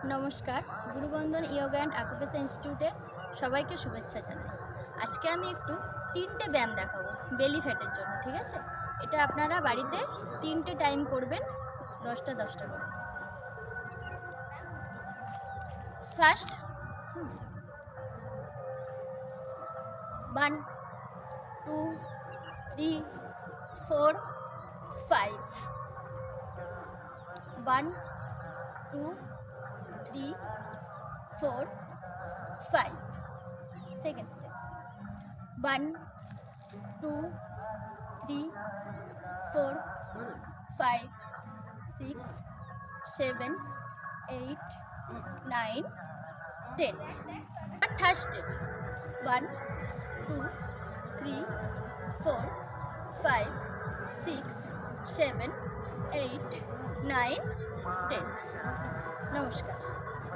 নমস্কার, গুরুবন্ধন yoga and আকুপেশার ইনস্টিটিউটের সবাইকে শুভেচ্ছা জানাই। আজকে আমি একটু 3টে ব্যায়াম দেখাবো বেলি ফ্যাটের জন্য, ঠিক আছে? এটা আপনারা বাড়িতে 3টে টাইম করবেন, 10টা 10টা করে। First 1 2 3 4 5 1 2 3 4 5 second step 1 2 3 4 5 6 7 8 9 10 and third step 1 2 3 4 5 6 7 8 9 10 নমস্কার।